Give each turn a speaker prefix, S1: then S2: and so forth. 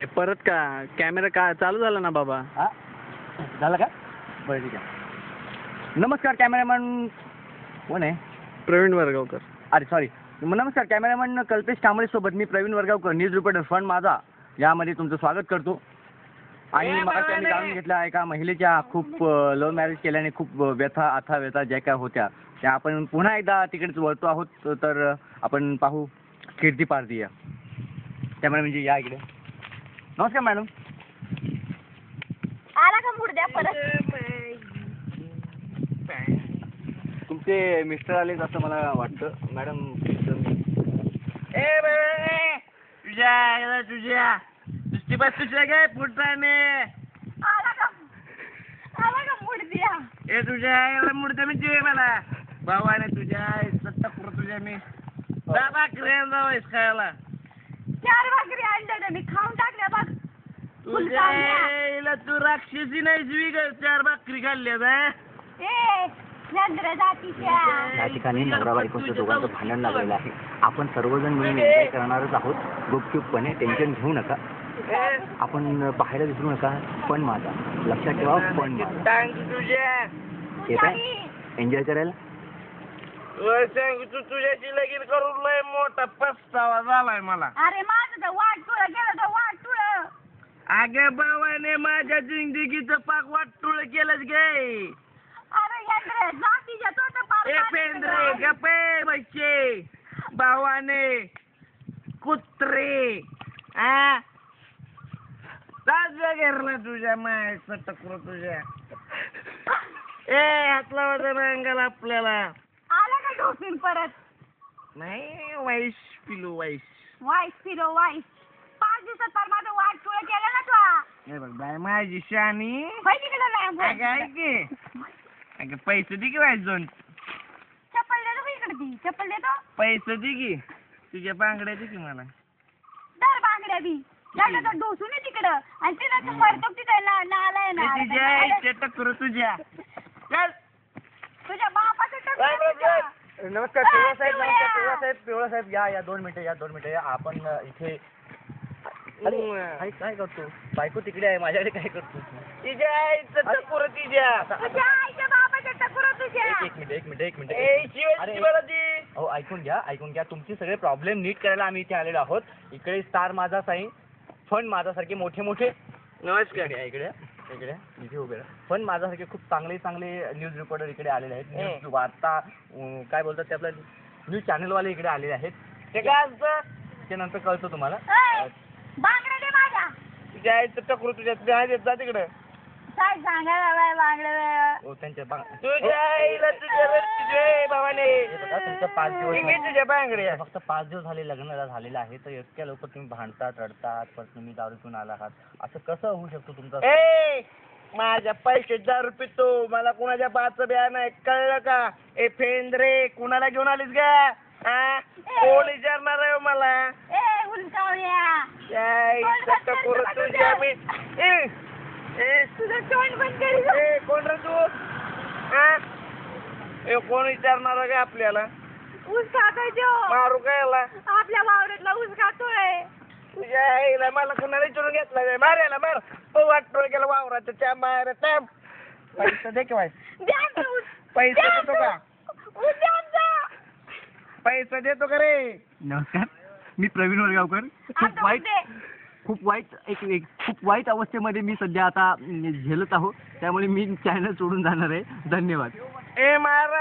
S1: परत का कॅमेरा का चालू झाला ना बाबा?
S2: हा झालं का? बरं ठीक आहे. नमस्कार कॅमेरामॅन. कोण आहे?
S1: प्रवीण वरगावकर.
S2: अरे सॉरी. नमस्कार कॅमेरामॅन कल्पेश कांबळे सोबत मी प्रवीण वरगावकर, न्यूज रिपोर्टर फंड माझा यामध्ये तुमचं स्वागत करतो. आणि मगाशी आम्ही जाणून घेतलं एका महिलेच्या खूप लव्ह मॅरेज केल्याने खूप व्यथा ज्या काय होत्या त्या आपण पुन्हा एकदा तिकडेच वळतो आहोत. तर आपण पाहू कीर्ती पारधी या त्यामुळे म्हणजे या इकडे. नमस्कार मॅडम.
S3: आला का मुर्द्या परत?
S2: तुमचे मिस्टर आलेत असं मला वाटतं मॅडम.
S1: तुझ्या नुसती बस तुझ्या काय फुटाने
S3: आला का मुर्द्या?
S1: ए तुझ्या मुडते मी ते मला भावाने तुझ्या सत्ता तुझ्या मी दाबा क्रेन जावंस खायला
S3: 4 भाकरी आणल्या मी खाऊन टाकल्या बघ.
S1: तुझ्या तू राक्षसी नाही 4 भाकरी खाल्ल्या का?
S3: ए चंद्र जातीच्या
S2: या ठिकाणी नवरा बायकोचं दोघांचं भांडण लागलेलं आहे. आपण सर्वजण मिळून एन्जॉय करणारच आहोत गुपचूपपणे. टेन्शन घेऊ नका. आपण पाहायला विसरू नका. पण माझा लक्षात ठेवा. पण माझा
S1: तुझ्या
S2: येत आहे एन्जॉय करायला.
S1: तू तुझ्याची लगीन करून लय मोठा पस्तावा झालाय मला.
S3: अरे माझं तर वाट तुळं गेलं तर वाट तुळं.
S1: अगे भावाने माझ्या जिंदगीचं पाक वाटुळ केलंच गे.
S3: अरे चंद्र जातीच्या तो
S1: ए पेंद्रे गप्पे बच्चे भावाने कुत्रे आ ताज घेरला तुझ्या मायचं टकुर तुझ्या. ए हातला वाजा अंगाला आपल्याला
S3: आला का डोसून परत?
S1: नाही वाईस पिलो वाईस
S3: वाईस फिरो वाईस 5 दिवसात तर माझं वाट तुळं केलं ना तू.
S1: हे बघ बाय माझी शानी
S3: पैसे केलं नाही
S1: अगं ऐक की. अगं पैसे दे की वाईस दोन.
S3: चप्पल देतो का इकडे? ती चप्पल देतो.
S1: पैसे दे की तुझ्या बांगड्या दे की मला.
S3: दर बांगड्या बी लागलं तर डोसून आहे तिकडं आणि तिला तू परतो तिथे नालाय ना.
S1: तुझ्या आईच्या टकुर तुझ्या चल.
S3: तुझ्या बापाचं टक्कर.
S2: नमस्कार पिवळा साहेब. नमस्कार पिवळा साहेब. पिवळा साहेब या 2 मिनिटं या. आपण इथे अरे काय करतो? बायको तिकडे आहे माझ्याकडे काय करतो?
S1: तिच्या आईचं टकुर तिच्या.
S3: तुझ्या आईच्या बापाचं टक्कर तुझ्या.
S2: एक मिनिट.
S1: ए शिवाजी मला दे.
S2: हो ऐकून घ्या. तुमचे सगळे प्रॉब्लेम नीट करायला आम्ही इथे आलेलो आहोत. इकडे स्टार माझा साईन फंड माझा सारखे मोठे
S1: नमस्कार.
S2: इकडे इथे उभे राहा. पण माझ्यासारखे खूप चांगले न्यूज रिपोर्टर इकडे आलेले आहेत. न्यूज वार्ता काय बोलतात ते आपलं न्यूज चॅनलवाले इकडे आलेले आहेत.
S1: ते काय असतं?
S2: ते नंतर कळतं तुम्हाला.
S3: बांगड्या दे माझ्या.
S1: तिच्या आईचं टकुर तुझ्या तुझ्या आई जा तिकडे.
S3: काय सांगायला बांगड्या?
S2: हो त्यांच्या
S1: तुझ्या आईला तुझ्या भावाने
S2: तुमचं 5 दिवस
S1: तुझ्या बांगड्या.
S2: फक्त 5 दिवस झाले लग्नाला झालेलं आहे तर इतक्या लवकर तुम्ही भांडतात रडतात परत तुम्ही दारू पिऊन आला आहात असं कसं होऊ शकतो तुमचं?
S1: ए माझ्या पैसे दारू पितो मला कुणाच्या बाचं बिया नाही कळलं का? ए फेंद्रे कुणाला घेऊन आलीस का? हा कोण विचारणार आहे मला?
S3: ए उलकावल्या
S1: टकुर तुझ्या मी.
S3: तुझं तोंड बंद कर.
S1: ए कोण रे तू? हा ए कोण विचारणार आहे का आपल्याला?
S3: ऊस खातोय जो.
S1: मारू का याला?
S3: आपल्या वावरातला ऊस खातोय.
S1: तुझ्या आईला मला कुणाला विचारून घेतला मार याला मार. तो वाटतो गेला वावराच्या मार. पैसे दे की
S3: द्या ऊस.
S1: पैसे देतो का?
S3: ऊस द्या आमचा.
S1: पैसे देतो का रे?
S2: नमस्कार मी प्रवीण वरगावकर. खूप वाईट अवस्थेमध्ये मी सध्या आता झेलत आहो त्यामुळे मी चॅनल सोडून जाणार आहे. धन्यवाद.
S1: ए मार